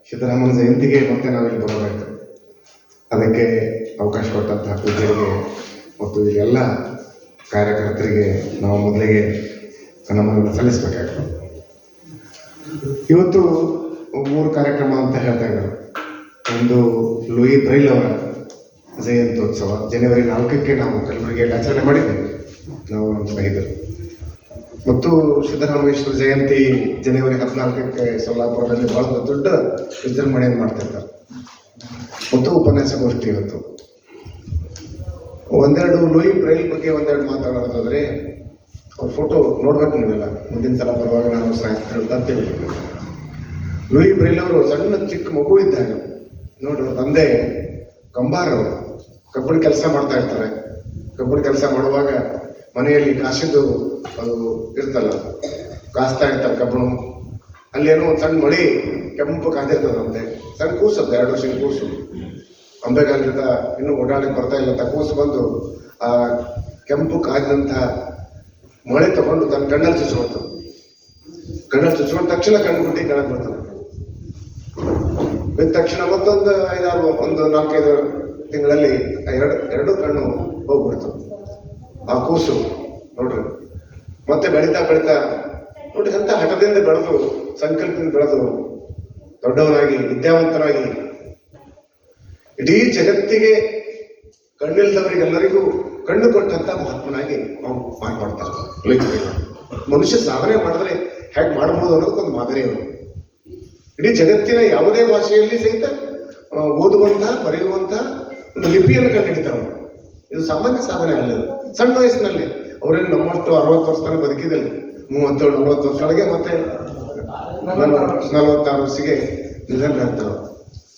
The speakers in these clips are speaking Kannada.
ಸಿದ್ದರಾಮಯ್ಯ ಜಯಂತಿಗೆ ಮತ್ತೆ ನಾವಿಲ್ಲಿ ಬರಬೇಕು. ಅದಕ್ಕೆ ಅವಕಾಶ ಕೊಟ್ಟಂತಹ ಪೂಜ್ಯರಿಗೆ ಮತ್ತು ಇಲ್ಲೆಲ್ಲ ಕಾರ್ಯಕರ್ತರಿಗೆ ನಾವು ಮೊದಲಿಗೆ ನಮ್ಮನ್ನು ಸಲ್ಲಿಸಬೇಕಾಗ್ತದೆ. ಇವತ್ತು 3 ಕಾರ್ಯಕ್ರಮ ಅಂತ ಹೇಳ್ತಾ ಇದ್ದಾರೆ. ಒಂದು ಲೂಯಿ ಬ್ರೈಲ್ ಅವರ ಜಯಂತ್ಯೋತ್ಸವ ಜನವರಿ 4ಕ್ಕೆ ನಾವು ಕಲಬುರಗಿಯಲ್ಲಿ ಆಚರಣೆ ಮಾಡಿದ್ದೇವೆ, ನಾವು ನಮ್ಮ ಸ್ನೇಹಿತರು. ಮತ್ತು ಸಿದ್ದರಾಮೇಶ್ವರ ಜಯಂತಿ ಜನವರಿ 14ಕ್ಕೆ ಸೊಲ್ಲಾಪುರದಲ್ಲಿ ಬಹಳ ದೊಡ್ಡ ವಿಜೃಂಭಣೆಯನ್ನು ಮಾಡ್ತಿರ್ತಾರೆ. ಮತ್ತು ಉಪನ್ಯಾಸಗೋಷ್ಠಿ ಇವತ್ತು. ಒಂದೆರಡು ಲೂಯಿ ಬ್ರೈಲ್ ಬಗ್ಗೆ ಒಂದೆರಡು ಮಾತಾಡೋದಾದ್ರೆ, ಅವ್ರ ಫೋಟೋ ನೋಡ್ಬೇಕು ನೀವೆಲ್ಲ. ಮುಂದಿನ ಸಲ ಬರುವಾಗ ನಾನು ಹೇಳ್ತೇವೆ. ಲೂಯಿ ಬ್ರೈಲ್ ಅವರು ಸಣ್ಣ ಚಿಕ್ಕ ಮಗು ಇದ್ದಾಗ ನೋಡ್ರಿ, ತಂದೆ ಕಂಬಾರವರು ಕಬ್ಬಣ ಕೆಲಸ ಮಾಡ್ತಾ ಇರ್ತಾರೆ. ಕಬ್ಬಣ ಕೆಲಸ ಮಾಡುವಾಗ ಮನೆಯಲ್ಲಿ ಕಾಸಿದ್ದು ಅದು ಇರ್ತಲ್ಲ, ಕಾಸ್ತಾ ಇರ್ತಾರೆ ಕಬ್ಬಣ. ಅಲ್ಲೇನೋ ಒಂದು ಸಣ್ಣ ಮಳಿ ಕೆಂಪು ಕಾದಿರ್ತದಂತೆ. ಸಣ್ಣ ಕೂಸತ್ತೆ, 2 ವರ್ಷದ ಕೂಸು, ಅಂಬೆಗಾಲಿಂದ ಇನ್ನೂ ಓಡಾಡಕ್ಕೆ ಬರ್ತಾ ಇಲ್ಲ. ಕೂಸು ಬಂದು ಆ ಕೆಂಪು ಕಾದಿದಂತಹ ಮಳೆ ತಗೊಂಡು ತನ್ನ ಕಣ್ಣಲ್ಲಿ ಚುಚ್ಚಿಕೊಳ್ತು. ಕಣ್ಣಲ್ಲಿ ಚುಚ್ಚಿಕೊಂಡ ತಕ್ಷಣ ಕಣ್ಣು ಬಿಟ್ಟು ಕೆಳಗೆ ಬರ್ತದೆ. ಬಿದ್ದ ತಕ್ಷಣ ಮತ್ತೊಂದು 4-5 ತಿಂಗಳಲ್ಲಿ ಎರಡು ಕಣ್ಣು ಹೋಗ್ಬಿಡ್ತು. ಆ ಕೂಸು ನೋಡ್ರಿ, ಮತ್ತೆ ಬೆಳೀತಾ ನೋಡ್ರಿ, ಅಂತ ಹಠದಿಂದ ಬೆಳೆದು, ಸಂಕಲ್ಪದಿಂದ ಬೆಳೆದು, ದೊಡ್ಡವನಾಗಿ ವಿದ್ಯಾವಂತನಾಗಿ ಇಡೀ ಜಗತ್ತಿಗೆ ಕಣ್ಣಿಲ್ದವರಿಗೆಲ್ಲರಿಗೂ ಕಣ್ಣು ಕೊಟ್ಟಂತ ಮಹಾತ್ಮನಾಗಿ ನಾವು ಮಾರ್ಪಾಡ್ತಾರೆ. ಮನುಷ್ಯ ಸಾಧನೆ ಮಾಡಿದ್ರೆ ಹೇಗೆ ಮಾಡಬಹುದು ಅನ್ನೋದಕ್ಕೊಂದು ಮಾದರಿಯವರು. ಇಡೀ ಜಗತ್ತಿನ ಯಾವುದೇ ಭಾಷೆಯಲ್ಲಿ ಸಹಿತ ಓದುವಂತ, ಬರೆಯುವಂತ ಒಂದು ಲಿಪಿಯನ್ನು ಕಂಡುಹಿಡಿತಾರೆ. ಇದು ಸಾಮಾನ್ಯ ಸಾಧನೆ ಅಲ್ಲ. ಸಣ್ಣ ವಯಸ್ಸಿನಲ್ಲಿ ಅವರೇನು ನಮ್ಮಷ್ಟು 60 ವರ್ಷ ತನಕ ಬದುಕಿದಲ್ಲಿ, 37-40 ವರ್ಷದೊಳಗೆ ಮತ್ತೆ 46 ವರ್ಷಕ್ಕೆ ನಿಧನ ಆಗ್ತಾವೆ.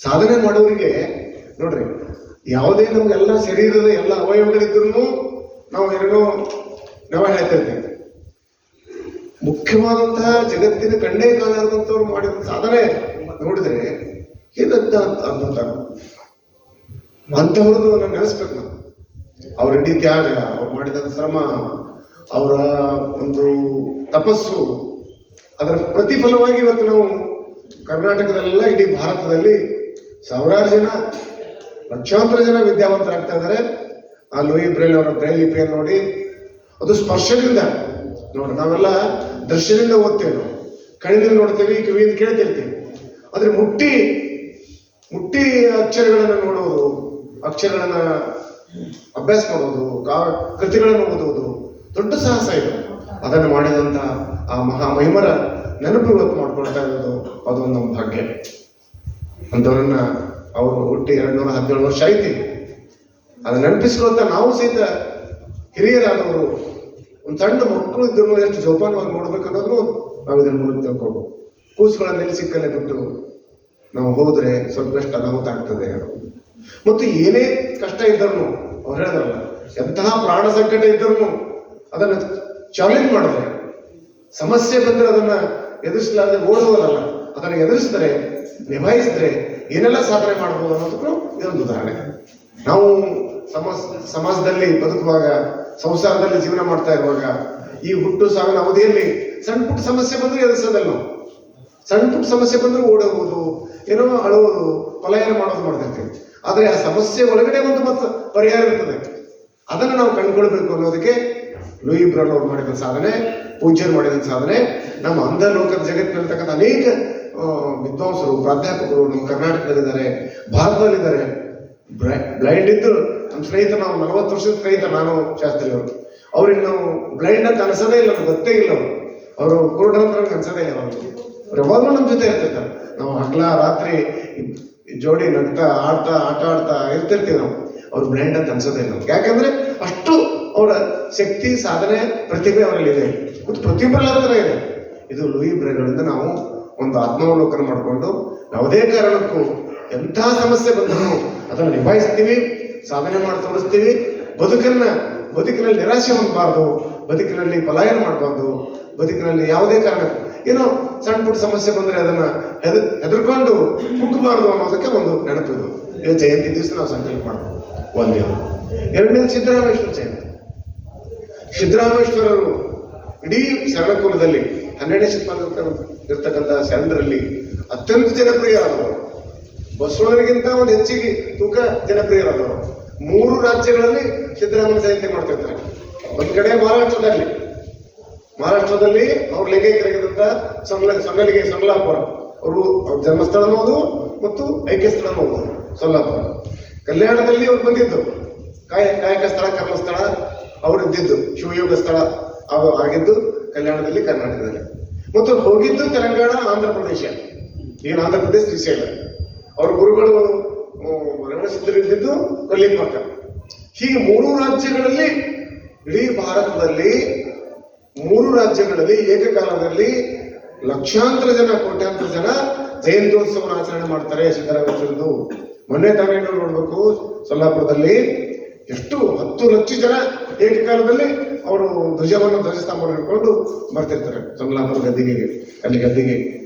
ಸಾಧನೆ ಮಾಡೋರಿಗೆ ನೋಡ್ರಿ, ಯಾವುದೇ ನಮ್ಗೆಲ್ಲ ಶರೀರದ ಎಲ್ಲ ಅವಯವಗಳಿದ್ರು ನಾವು ಏನೇನೋ ನಾವು ಹೇಳ್ತಾ ಇದ್ದೇವೆ. ಮುಖ್ಯವಾದಂತಹ ಜಗತ್ತಿನ ಕಣ್ಣೇ ಕಾಲಾರದಂಥವ್ರು ಮಾಡಿದ ಸಾಧನೆ ನೋಡಿದ್ರೆ ಏನಂತ ಅಂತಾರೆ. ಅಂಥವ್ರದ್ದು ನಾನು ನೆನೆಸ್ಬೇಕು. ನಾವು ಅವ್ರ ಇಡೀ ತ್ಯಾಗ, ಅವ್ರು ಮಾಡಿದ ಶ್ರಮ, ಅವರ ಒಂದು ತಪಸ್ಸು, ಅದರ ಪ್ರತಿಫಲವಾಗಿ ಇವತ್ತು ನಾವು ಕರ್ನಾಟಕದಲ್ಲೆಲ್ಲ, ಇಡೀ ಭಾರತದಲ್ಲಿ ಸಾವಿರಾರು ಜನ, ಲಕ್ಷಾಂತರ ಜನ ವಿದ್ಯಾವಂತರಾಗ್ತಾ ಇದ್ದಾರೆ. ಆ ಲೂಯಿ ಬ್ರೈಲ್ ಅವರ ಬ್ರೈಲ್ ಲಿಪಿಯನ್ನು ನೋಡಿ, ಅದು ಸ್ಪರ್ಶದಿಂದ ನೋಡ್ರಿ. ನಾವೆಲ್ಲ ದೃಶ್ಯದಿಂದ ಓದ್ತೇವೆ, ನಾವು ಕಣ್ಣಿನಲ್ಲಿ ನೋಡ್ತೇವೆ, ಕಿವಿಯಿಂದ ಕೇಳ್ತಿರ್ತೀವಿ. ಆದ್ರೆ ಮುಟ್ಟಿ ಅಕ್ಷರಗಳನ್ನು ನೋಡೋದು, ಅಕ್ಷರಗಳನ್ನ ಅಭ್ಯಾಸ ಮಾಡೋದು, ಕೃತಿಗಳನ್ನು ಓದುವುದು ದೊಡ್ಡ ಸಾಹಸ ಇದೆ. ಅದನ್ನು ಮಾಡಿದಂತ ಆ ಮಹಾಮಹಿಮರ ನೆನಪು ಇವತ್ತು ಮಾಡ್ಕೊಳ್ತಾ ಇರೋದು ಅದೊಂದು ನಮ್ಮ ಭಾಗ್ಯ. ಅಂಥವ್ರನ್ನ ಅವರು ಹುಟ್ಟಿ 217 ವರ್ಷ ಐತಿ. ಅದನ್ನ ನೆನಪಿಸ್ಕೊಳ್ತಾ ನಾವು ಸಹಿತ ಹಿರಿಯರಾದವರು ಒಂದು ಸಣ್ಣ ಮಕ್ಕಳು ಇದ್ರು ಎಷ್ಟು ಜೋಪಾನವಾಗಿ ನೋಡ್ಬೇಕು ಅನ್ನೋದು ನಾವು ಇದನ್ನ ಮೂಲಕ ತಿಳ್ಕೊಳ್ಬೋದು. ಕೂಸುಗಳನ್ನ ಎಲ್ಲಿ ಸಿಕ್ಕಲ್ಲೇ ಬಿಟ್ಟು ನಾವು ಹೋದ್ರೆ ಸ್ವಲ್ಪ ಎಷ್ಟು ಅನಾಹುತ ಆಗ್ತದೆ. ಮತ್ತು ಏನೇ ಕಷ್ಟ ಇದ್ದರೂ ಅವ್ರು ಹೇಳಿದ್ರಲ್ಲ, ಎಂತಹ ಪ್ರಾಣ ಸಂಕಟ ಇದ್ದರೂ ಅದನ್ನ ಚಾಲೆಂಜ್ ಮಾಡಿದ್ರೆ, ಸಮಸ್ಯೆ ಬಂದ್ರೆ ಅದನ್ನ ಎದುರಿಸಲಾದ್ರೆ ಓಡುವುದಲ್ಲ, ಅದನ್ನ ಎದುರಿಸಿದ್ರೆ, ನಿಭಾಯಿಸಿದ್ರೆ ಏನೆಲ್ಲ ಸಾಧನೆ ಮಾಡಬಹುದು ಅನ್ನೋದಕ್ಕೂ ಇದೊಂದು ಉದಾಹರಣೆ. ನಾವು ಸಮಾಜದಲ್ಲಿ ಬದುಕುವಾಗ, ಸಂಸಾರದಲ್ಲಿ ಜೀವನ ಮಾಡ್ತಾ ಇರುವಾಗ, ಈ ಹುಟ್ಟು ಸಾವಿನ ಅವಧಿಯಲ್ಲಿ ಸಣ್ಣ ಪುಟ್ಟ ಸಮಸ್ಯೆ ಬಂದ್ರೆ ಎದುರಿಸೋದಲ್ಲ ನಾವು. ಸಣ್ಣ ಪುಟ್ಟ ಸಮಸ್ಯೆ ಬಂದ್ರೆ ಓಡೋದು, ಏನೋ ಅಳುವುದು, ಪಲಾಯನ ಮಾಡೋದು ಮಾಡ್ತಿರ್ತೀವಿ. ಆದ್ರೆ ಆ ಸಮಸ್ಯೆ ಒಳಗಡೆ ಒಂದು ಮತ್ತೆ ಪರಿಹಾರ ಇರ್ತದೆ. ಅದನ್ನು ನಾವು ಕಂಡುಕೊಳ್ಬೇಕು ಅನ್ನೋದಕ್ಕೆ ಲೂಯಿ ಬ್ರೈಲ್ ಅವರು ಮಾಡಿದ ಸಾಧನೆ, ಪೂಜ್ಯರು ಮಾಡಿದ ಸಾಧನೆ. ನಮ್ಮ ಅಂಧ ಲೋಕದ ಜಗತ್ತಿನಲ್ಲಿರ್ತಕ್ಕಂಥ ಅನೇಕ ವಿದ್ವಾಂಸರು, ಪ್ರಾಧ್ಯಾಪಕರು ನಮ್ಮ ಕರ್ನಾಟಕದಲ್ಲಿದ್ದಾರೆ, ಭಾರತದಲ್ಲಿದ್ದಾರೆ. ಬ್ಲೈಂಡ್ ಇದ್ದರು ನಮ್ಮ ಸ್ನೇಹಿತರು, ನಾವು 40 ವರ್ಷದ ಸ್ನೇಹಿತರು, ನಾನು ಶಾಸ್ತ್ರಿ ಅವರು. ಅವ್ರಿಗೆ ನಾವು ಬ್ಲೈಂಡ್ ಅಂತ ಅನ್ಸೋದೇ ಇಲ್ಲ, ನಮ್ಗೆ ಗೊತ್ತೇ ಇಲ್ಲ. ಅವರು ಕುರುಡ ಅಂತ ನಮ್ಗೆ ಅನ್ಸೋದೇ ಇಲ್ಲ. ಅವ್ರು ಯಾವಾಗಲೂ ನಮ್ಮ ಜೊತೆ ಇರ್ತಿರ್ತಾರೆ. ನಾವು ಹಗಲ ರಾತ್ರಿ ಜೋಡಿ ನಗ್ತಾ ಆಟ ಆಡ್ತಾ ಇರ್ತಿರ್ತೀವಿ ನಾವು. ಅವ್ರು ಬ್ಲೈಂಡ್ ಅಂತ ಅನ್ಸೋದೇ ಇಲ್ಲ. ಯಾಕಂದ್ರೆ ಅಷ್ಟು ಅವರ ಶಕ್ತಿ, ಸಾಧನೆ, ಪ್ರತಿಭೆ ಅವರಲ್ಲಿ ಇದೆ. ಮತ್ತು ಪ್ರತಿಯೊಬ್ಬರ ಹತ್ರ ಇದೆ. ಇದು ಲೂಯಿ ಬ್ರೈಲ್ಗಳಿಂದ ನಾವು ಒಂದು ಆತ್ಮಾವಲೋಕನ ಮಾಡಿಕೊಂಡು ಯಾವುದೇ ಕಾರಣಕ್ಕೂ ಎಂಥ ಸಮಸ್ಯೆ ಬಂದರೂ ಅದನ್ನು ನಿಭಾಯಿಸ್ತೀವಿ, ಸಾಧನೆ ಮಾಡಿ ತೋರಿಸ್ತೀವಿ. ಬದುಕಿನಲ್ಲಿ ನಿರಾಶೆ ಹೊಂದಬಾರ್ದು, ಬದುಕಿನಲ್ಲಿ ಪಲಾಯನ ಮಾಡಬಾರ್ದು, ಬದುಕಿನಲ್ಲಿ ಯಾವುದೇ ಕಾರಣಕ್ಕೂ ಏನೋ ಸಣ್ಣ ಪುಟ್ಟ ಸಮಸ್ಯೆ ಬಂದ್ರೆ ಅದನ್ನ ಹೆದರ್ಕೊಂಡು ಕುಗ್ಗಬಾರ್ದು ಅನ್ನೋದಕ್ಕೆ ಒಂದು ನೆನಪಿದು. ಇದು ಜಯಂತಿ ದಿವಸ ನಾವು ಸಂಕಲ್ಪ ಮಾಡ್ಬೋದು. ಒಂದೇನು. ಎರಡನೇದು ಸಿದ್ದರಾಮೇಶ್ವರ ಜಯಂತಿ. ಸಿದ್ದರಾಮೇಶ್ವರರು ಇಡೀ ಶರಣಕುಲದಲ್ಲಿ 12ನೇ ಶತಮಾನದ ಇರ್ತಕ್ಕಂಥ ಶರಣರಲ್ಲಿ ಅತ್ಯಂತ ಜನಪ್ರಿಯ ಆದವರು. ಬಸವಣ್ಣನಿಗಿಂತ ಒಂದು ಹೆಚ್ಚಿಗೆ ತೂಕ ಜನಪ್ರಿಯರಾದವರು. 3 ರಾಜ್ಯಗಳಲ್ಲಿ ಸಿದ್ದರಾಮಯ್ಯ ಜಯಂತಿ ಮಾಡ್ತಿರ್ತಾರೆ. ಒಂದ್ ಕಡೆ ಮಹಾರಾಷ್ಟ್ರದಲ್ಲಿ ಅವ್ರ ಲಿಂಗೈಕ್ಯರಾಗಿದ್ದಂತ ಸೊಲ್ಲಾಪುರ, ಅವರು ಅವ್ರ ಜನ್ಮಸ್ಥಳನೂ ಹೌದು ಮತ್ತು ಐಕ್ಯ ಸ್ಥಳನೂ ಹೌದು ಸೊಲ್ಲಾಪುರ. ಕಲ್ಯಾಣದಲ್ಲಿ ಅವ್ರು ಬಂದಿದ್ದು ಕಾಯಕ ಸ್ಥಳ, ಕರ್ಮಸ್ಥಳ ಅವ್ರು ಇದ್ದಿದ್ದು, ಶಿವಯೋಗ ಸ್ಥಳ ಅವು ಆಗಿದ್ದು ಕಲ್ಯಾಣದಲ್ಲಿ, ಕರ್ನಾಟಕದಲ್ಲಿ. ಮತ್ತು ಹೋಗಿದ್ದು ತೆಲಂಗಾಣ, ಆಂಧ್ರ ಪ್ರದೇಶ, ಏನು ಆಂಧ್ರ ಪ್ರದೇಶ ಶ್ರೀಶೈಲ. ಅವ್ರ ಗುರುಗಳು ರೇವಣಸಿದ್ಧರು ಇದ್ದಿದ್ದು ಕೊಲ್ಲಿಪಕ್ಕ. ಹೀಗೆ 3 ರಾಜ್ಯಗಳಲ್ಲಿ, ಇಡೀ ಭಾರತದಲ್ಲಿ 3 ರಾಜ್ಯಗಳಲ್ಲಿ ಏಕಕಾಲದಲ್ಲಿ ಲಕ್ಷಾಂತರ ಜನ, ಕೋಟ್ಯಾಂತರ ಜನ ಜಯಂತ್ಯೋತ್ಸವನ ಆಚರಣೆ ಮಾಡ್ತಾರೆ ಸಿದ್ದರಾಮಯ್ಯಂದು. ಮೊನ್ನೆ ತಾನೇ ನೋಡ್ಬೇಕು, ಸೊಲ್ಲಾಪುರದಲ್ಲಿ ಎಷ್ಟು 10 ಲಕ್ಷ ಜನ ಏಕಕಾಲದಲ್ಲಿ ಅವರು ಧ್ವಜಸ್ತಂಭ ಹಿಡ್ಕೊಂಡು ಬರ್ತಿರ್ತಾರೆ ಸೊಲ್ಲಾಪುರ ಗದ್ದಿಗೆ.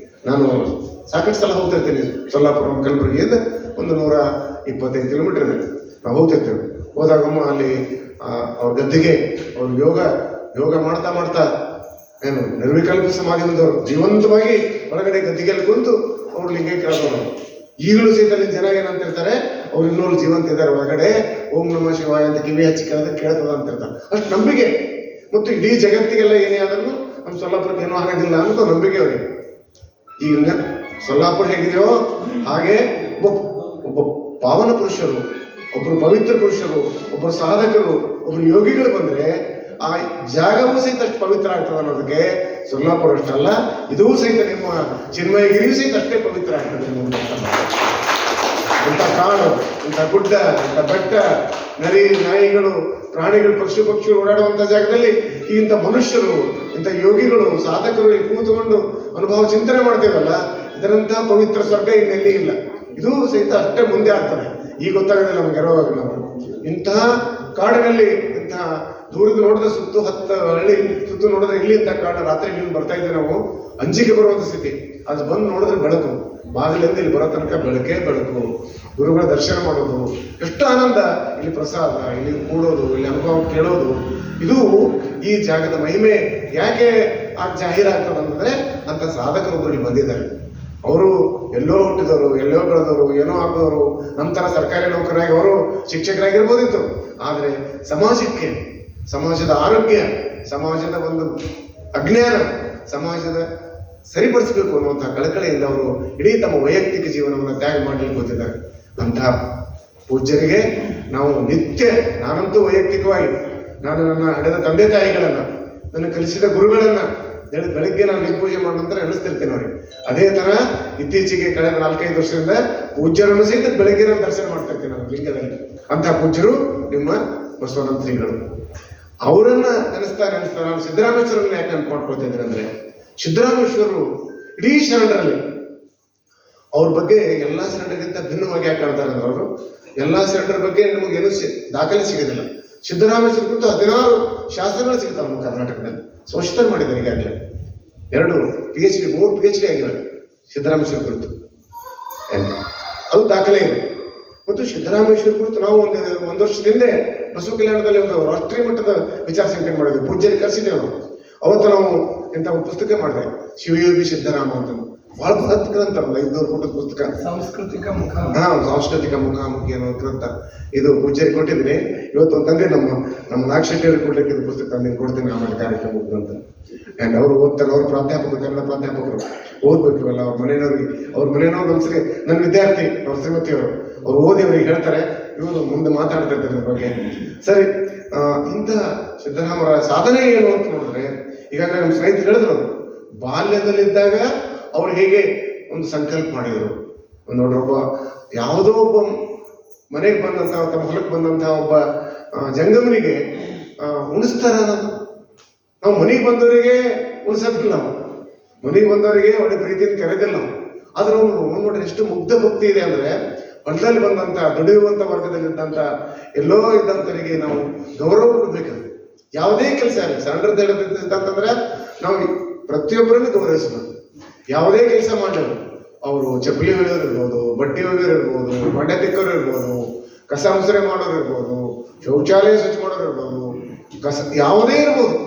ನಾನು ಸಾಕಷ್ಟು ಸಲ ಹೋಗ್ತಿರ್ತೀನಿ ಸೊಲ್ಲಾಪುರ, ಕಲಬುರಗಿಯಿಂದ ಒಂದು 125 ಕಿಲೋಮೀಟರ್ ಇದೆ. ನಾವು ಹೋಗ್ತಿರ್ತೇವೆ. ಹೋದಾಗಮ್ಮ ಅಲ್ಲಿ ಅವ್ರ ಗದ್ದಿಗೆ ಅವ್ರು ಯೋಗ ಮಾಡ್ತಾ ಏನು ನಿರ್ವಿಕಲ್ಪ ಸಮಾಜದವರು ಜೀವಂತವಾಗಿ ಒಳಗಡೆ ಗದ್ದಿಗೆಯಲ್ಲಿ ಕುಂತು ಅವ್ರು ಲಿಂಗೈಕ್ಯರಾದವರು. ಈಗಲೂ ಸಹಿತ ಅಲ್ಲಿ ಜನ ಏನಂತಿರ್ತಾರೆ, ಅವ್ರು ಇನ್ನೂರು ಜೀವಂತ ಇದ್ದಾರೆ ಒಳಗಡೆ, ಓಂ ನಮಃ ಶಿವಾಯ ಅಂತ ಕಿವಿ ಹಚ್ಚಿ ಕೇಳ್ತದ ಅಂತಿರ್ತಾರೆ. ಅಷ್ಟು ನಂಬಿಕೆ. ಮತ್ತು ಇಡೀ ಜಗತ್ತಿಗೆಲ್ಲ ಏನೇ ಆದರೂ ನಮ್ಮ ಸೊಲ್ಲಾಪುರಕ್ಕೆ ಏನೂ ಆಗೋದಿಲ್ಲ ಅನ್ನೋ ನಂಬಿಕೆ ಅವರಿಗೆ. ಈಗ ಸೊಲ್ಲಾಪುರ ಹೇಗಿದೆಯೋ ಹಾಗೆ ಒಬ್ಬ ಪಾವನ ಪುರುಷರು, ಒಬ್ಬರು ಪವಿತ್ರ ಪುರುಷರು, ಒಬ್ಬರು ಸಾಧಕರು, ಒಬ್ಬರು ಯೋಗಿಗಳು ಬಂದ್ರೆ ಆ ಜಾಗವೂ ಸಹಿತ ಅಷ್ಟು ಪವಿತ್ರ ಆಗ್ತದೆ ಅನ್ನೋದಕ್ಕೆ ಸೊಲ್ಲಾಪುರ ಅಷ್ಟಲ್ಲ, ಇದೂ ಸಹಿತ ನಿಮ್ಮ ಚಿನ್ಮಯಗಿರಿಯೂ ಸಹಿತ ಅಷ್ಟೇ ಪವಿತ್ರ ಆಗ್ತದೆ. ಇಂಥ ಕಾಡು, ಇಂಥ ಗುಡ್ಡ, ಇಂಥ ಬೆಟ್ಟ, ನರಿ ನಾಯಿಗಳು, ಪ್ರಾಣಿಗಳು, ಪಕ್ಷಿಗಳು ಓಡಾಡುವಂಥ ಜಾಗದಲ್ಲಿ ಇಂಥ ಮನುಷ್ಯರು, ಇಂಥ ಯೋಗಿಗಳು, ಸಾಧಕರು ಇಲ್ಲಿ ಕೂತುಕೊಂಡು ಅನುಭವ ಚಿಂತನೆ ಮಾಡ್ತೇವಲ್ಲ, ಇದರಂಥ ಪವಿತ್ರ ಸ್ವರ್ಗ ಇನ್ನೆಲ್ಲಿ ಇಲ್ಲ. ಇದು ಸಹಿತ ಅಷ್ಟೇ ಮುಂದೆ ಆಗ್ತದೆ. ಈಗ ಗೊತ್ತಾಗೋದಿಲ್ಲ ನಮ್ಗೆ ಇರುವಾಗ. ನಾವು ಇಂತಹ ಕಾಡಿನಲ್ಲಿ, ಇಂತಹ ದೂರದ ನೋಡಿದ 10 ಹಳ್ಳಿ ಸುತ್ತು ನೋಡಿದ್ರೆ ಇಲ್ಲಿ ಇಂಥ ಕಾಡು, ರಾತ್ರಿ ಇಲ್ಲಿ ಬರ್ತಾ ಇದ್ದೆ ನಾವು, ಅಂಜಿಕೆ ಬರುವಂತ ಸ್ಥಿತಿ. ಅದು ಬಂದು ನೋಡಿದ್ರೆ ಬೆಳಕು, ಬಾಗಿಲಿಂದ ಇಲ್ಲಿ ಬರೋ ತನಕ ಬೆಳಕು, ಗುರುಗಳ ದರ್ಶನ ಮಾಡೋದು, ಎಷ್ಟು ಆನಂದ. ಇಲ್ಲಿ ಪ್ರಸಾದ, ಇಲ್ಲಿ ಕೂಡೋದು, ಇಲ್ಲಿ ಅನುಭವ ಕೇಳೋದು, ಇದು ಈ ಜಾಗದ ಮಹಿಮೆ. ಯಾಕೆ ಜಾಹೀರಾಗ್ತದಂದ್ರೆ ಅಂತ ಸಾಧಕರೊಬ್ಬರು ಇಲ್ಲಿ ಬಂದಿದ್ದಾರೆ. ಅವರು ಎಲ್ಲೋ ಹುಟ್ಟಿದವರು, ಎಲ್ಲೋ ಬೆಳೆದವರು, ಏನೋ ಹಾಕಿದವರು, ನಂತರ ಸರ್ಕಾರಿ ನೌಕರಾಗಿ ಅವರು ಶಿಕ್ಷಕರಾಗಿರ್ಬೋದಿತ್ತು. ಆದರೆ ಸಮಾಜಕ್ಕೆ, ಸಮಾಜದ ಆರೋಗ್ಯ, ಸಮಾಜದ ಒಂದು ಅಜ್ಞಾನ, ಸಮಾಜದ ಸರಿಪಡಿಸಬೇಕು ಅನ್ನುವಂತಹ ಕಳಕಳಿಯಿಂದ ಅವರು ಇಡೀ ತಮ್ಮ ವೈಯಕ್ತಿಕ ಜೀವನವನ್ನು ತ್ಯಾಗ ಮಾಡಲಿಕ್ಕೆ ಗೊತ್ತಿದ್ದಾರೆ. ಅಂತಹ ಪೂಜ್ಯರಿಗೆ ನಾವು ನಿತ್ಯ, ನಾನಂತೂ ವೈಯಕ್ತಿಕವಾಗಿ ನಾನು ನನ್ನ ಹಡೆದ ತಂದೆ ತಾಯಿಗಳನ್ನ, ನನ್ನ ಕಲಿಸಿದ ಗುರುಗಳನ್ನ ಬೆಳಗ್ಗೆ ನಾನು ಲಿಂಗ ಪೂಜೆ ಮಾಡೋ ನಂತರ ನೆನೆಸ್ತಿರ್ತೇನೆ ಅವ್ರಿಗೆ. ಅದೇ ತರ ಇತ್ತೀಚೆಗೆ ಕಳೆದ 4-5 ವರ್ಷದಿಂದ ಪೂಜ್ಯರನ್ನು ಸಹಿತ ಬೆಳಗ್ಗೆ ನಾನು ದರ್ಶನ ಮಾಡ್ತಿರ್ತೇನೆ ನಾನು ಲಿಂಗದಲ್ಲಿ. ಅಂತಹ ಪೂಜ್ಯರು ನಿಮ್ಮ ಬಸವನಂದ ಶ್ರೀಗಳು. ಅವರನ್ನ ನೆನೆಸ್ತಾ ನಾನು ಸಿದ್ದರಾಮೇಶ್ವರನ್ನ ಯಾಕೆ ನೆನಪು ಮಾಡ್ಕೊಳ್ತಾ ಇದ್ದೀನಿ ಅಂದ್ರೆ, ಸಿದ್ದರಾಮೇಶ್ವರರು ಇಡೀ ಶರಣರಲ್ಲಿ ಅವ್ರ ಬಗ್ಗೆ ಎಲ್ಲಾ ಶರಣರಿಗಿಂತ ಭಿನ್ನವಾಗಿ ಯಾಕೆ ಕಾಣ್ತಾರೆ ಅಂದ್ರೆ, ಅವರು ಎಲ್ಲಾ ಶರಣರ ಬಗ್ಗೆ ನಮಗೇನು ದಾಖಲೆ ಸಿಗೋದಿಲ್ಲ. ಸಿದ್ದರಾಮೇಶ್ವರ ಕುರಿತು 16 ಶಾಸ್ತ್ರಗಳು ಸಿಗ್ತಾವೆ ನಮ್ಮ ಕರ್ನಾಟಕದಲ್ಲಿ. ಸಂಶೋಧನೆ ಮಾಡಿದ್ದಾರೆ ಈಗಾಗಲೇ 2 PhD 3 PhD ಆಗಿವೆ ಸಿದ್ದರಾಮೇಶ್ವರ ಕುರಿತು. ಅದು ದಾಖಲೆ ಇದೆ. ಮತ್ತು ಸಿದ್ದರಾಮೇಶ್ವರ ಕುರಿತು ನಾವು ಒಂದು ವರ್ಷದ ಹಿಂದೆ ಬಸವ ಕಲ್ಯಾಣದಲ್ಲಿ ಒಂದು ರಾಷ್ಟ್ರೀಯ ಮಟ್ಟದ ವಿಚಾರ ಸಂಕಿರಣ ಮಾಡಿದ್ವಿ. ಪೂಜ್ಯರಿಗೆ ಕರೆಸಿದ್ದೇವೆ ನಾವು. ಅವತ್ತು ನಾವು ಇಂಥ ಒಂದು ಪುಸ್ತಕ ಮಾಡಿದೆ, ಶಿವಯೋಗಿ ಸಿದ್ದರಾಮ ಅಂತ. ಬಹಳ ಬೃಹತ್ ಗ್ರಂಥ, 500 ಪುಟದ ಪುಸ್ತಕ, ಸಾಂಸ್ಕೃತಿಕ ಮುಖಾಮುಖಿ ಅನ್ನೋ ಗ್ರಂಥ. ಇದು ಪೂಜ್ಯರಿಗೆ ಕೊಟ್ಟಿದ್ದೀನಿ. ಇವತ್ತು ಅಂತಂದ್ರೆ ನಮ್ಮ ನಾಗಶೆಟ್ಟಿಯವ್ರಿಗೆ ಕೊಡ್ಲಿಕ್ಕೆ ಇದು ಪುಸ್ತಕ ನೀನು ಕೊಡ್ತೀನಿ ಆಮೇಲೆ ಕಾರ್ಯಕ್ರಮ ಅಂತ. ಅಂಡ್ ಅವರು ಓದ್ತಾರೆ, ಅವ್ರ ಪ್ರಾಧ್ಯಾಪಕರು, ಕನ್ನಡ ಪ್ರಾಧ್ಯಾಪಕರು, ಓದ್ಬೇಕು ಇವೆಲ್ಲ. ಅವ್ರ ಮನೆಯವ್ರು ಒಂದ್ಸರಿ ನನ್ನ ವಿದ್ಯಾರ್ಥಿ ಅವ್ರ ಶ್ರೀಮತಿಯವರು, ಅವ್ರು ಓದಿ ಅವ್ರಿಗೆ ಹೇಳ್ತಾರೆ, ಇವರು ಮುಂದೆ ಮಾತಾಡ್ತಾ ಇರ್ತಾರೆ ಇದ್ರ ಬಗ್ಗೆ. ಸರಿ, ಇಂಥ ಸಿದ್ದರಾಮರ ಸಾಧನೆ ಏನು ಅಂತ ನೋಡಿದ್ರೆ, ಈಗಾಗಲೇ ನಮ್ಮ ಸ್ನೇಹಿತರು ಹೇಳಿದ್ರು, ಬಾಲ್ಯದಲ್ಲಿದ್ದಾಗ ಅವ್ರು ಹೇಗೆ ಒಂದು ಸಂಕಲ್ಪ ಮಾಡಿದರು. ನೋಡ್ರಿ, ಯಾವುದೋ ಒಬ್ಬ ಮನೆಗೆ ಬಂದಂತಹ, ತಮ್ಮ ಹೊಲಕ್ಕೆ ಬಂದಂತಹ ಒಬ್ಬ ಜಂಗಮನಿಗೆ ಉಣಿಸ್ತಾರ. ನಾವು ಮನೆಗೆ ಬಂದವರಿಗೆ ಉಣಿಸೋದಿಲ್ಲ, ನಾವು ಮನೆಗೆ ಬಂದವರಿಗೆ ಒಳ್ಳೆ ಪ್ರೀತಿಯನ್ನು ಕರೆದಿಲ್ಲ ನಾವು. ಆದ್ರೆ ಅವ್ನು ನೋಡ್ರಿ ಎಷ್ಟು ಮುಗ್ಧ ಭಕ್ತಿ ಇದೆ ಅಂದ್ರೆ, ಹೊಲದಲ್ಲಿ ಬಂದಂತ ದುಡಿಯುವಂತ ವರ್ಗದಲ್ಲಿದ್ದಂತ ಎಲ್ಲೋ ಇದ್ದಂತವರಿಗೆ ನಾವು ಗೌರವ ಕೊಡ್ಬೇಕು. ಯಾವುದೇ ಕೆಲಸ ಆಗಲಿ, ಸಣ್ಣದಂತಂದ್ರೆ ನಾವು ಪ್ರತಿಯೊಬ್ಬರನ್ನು ಗೌರವಿಸಬೇಕು. ಯಾವುದೇ ಕೆಲಸ ಮಾಡಲು, ಅವರು ಚಪ್ಪಲಿ ಹೊಲಿಯೋರು ಇರ್ಬೋದು, ಬಟ್ಟೆ ಹೊಲಿಯೋರು ಇರ್ಬೋದು, ಮಂಡ್ಯ ತಿಕ್ಕೋರು ಇರ್ಬೋದು, ಕಸ ಮುಸರೆ ಮಾಡೋರು ಇರ್ಬೋದು, ಶೌಚಾಲಯ ಸ್ವಚ್ಛ ಮಾಡೋರು ಇರ್ಬೋದು, ಯಾವುದೇ ಇರ್ಬೋದು,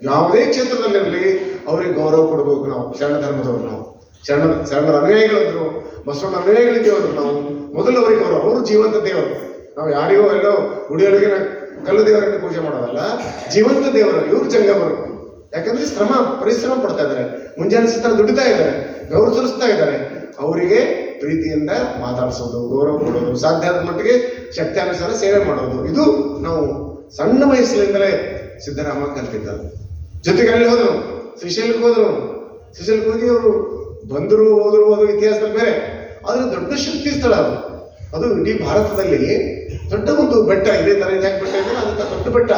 ಯಾವುದೇ ಕ್ಷೇತ್ರದಲ್ಲಿರಲಿ ಅವ್ರಿಗೆ ಗೌರವ ಕೊಡ್ಬೇಕು ನಾವು, ಶರಣ ಧರ್ಮದವ್ರು ನಾವು. ಶರಣರ ಅನುಯಾಯಿಗಳಿದ್ರು, ಬಸವಣ್ಣ ಅನುಯಾಯಿಗಳಿದ್ದೇವರು ನಾವು. ಮೊದಲು ಅವರಿಗೆ ಅವರು ಜೀವಂತ ದೇವರು. ನಾವು ಯಾರಿಗೋ ಎಲ್ಲೋ ಗುಡಿಯೊಳಗಿನ ಕಲ್ಲು ದೇವರನ್ನು ಪೂಜೆ ಮಾಡೋದಲ್ಲ, ಜೀವಂತ ದೇವರು ಇವ್ರು ಜಂಗಮರು. ಯಾಕಂದ್ರೆ ಪರಿಶ್ರಮ ಪಡ್ತಾ ಇದ್ದಾರೆ, ಮುಂಜಾನೆ ಸಿದ್ಧ ದುಡಿತಾ ಇದ್ದಾರೆ, ಗೌರವಿಸ್ತಾ ಇದ್ದಾರೆ. ಅವರಿಗೆ ಪ್ರೀತಿಯಿಂದ ಮಾತಾಡಿಸೋದು, ಗೌರವ ಕೊಡೋದು, ಸಾಧ್ಯ ಆದ ಮಟ್ಟಿಗೆ ಶಕ್ತಿಯಾನುಸಾರ ಸೇವೆ ಮಾಡೋದು, ಇದು ನಾವು ಸಣ್ಣ ವಯಸ್ಸಿನಿಂದಲೇ ಸಿದ್ದರಾಮ ಕಲ್ತಿದ್ದರು. ಜೊತೆಗೆ ಅಲ್ಲಿ ಹೋದ್ರು, ಶ್ರೀಶೈಲಕ್ಕೆ ಹೋದ್ರು. ಶ್ರೀಶೈಲಕ್ಕೆ ಹೋಗಿ ಅವರು ಬಂದರು ಹೋದ್ರು, ಅದು ಇತಿಹಾಸದಲ್ಲಿ ಬೇರೆ. ಆದ್ರೆ ದೊಡ್ಡ ಶಕ್ತಿ ಸ್ಥಳ ಅದು. ಅದು ಇಡೀ ಭಾರತದಲ್ಲಿ ದೊಡ್ಡ ಒಂದು ಬೆಟ್ಟ. ಇದೇ ತರ ಇದ್ಯಾಕೆ ಬೆಟ್ಟ ಇದೆ, ಅಂತ ದೊಡ್ಡ ಬೆಟ್ಟ.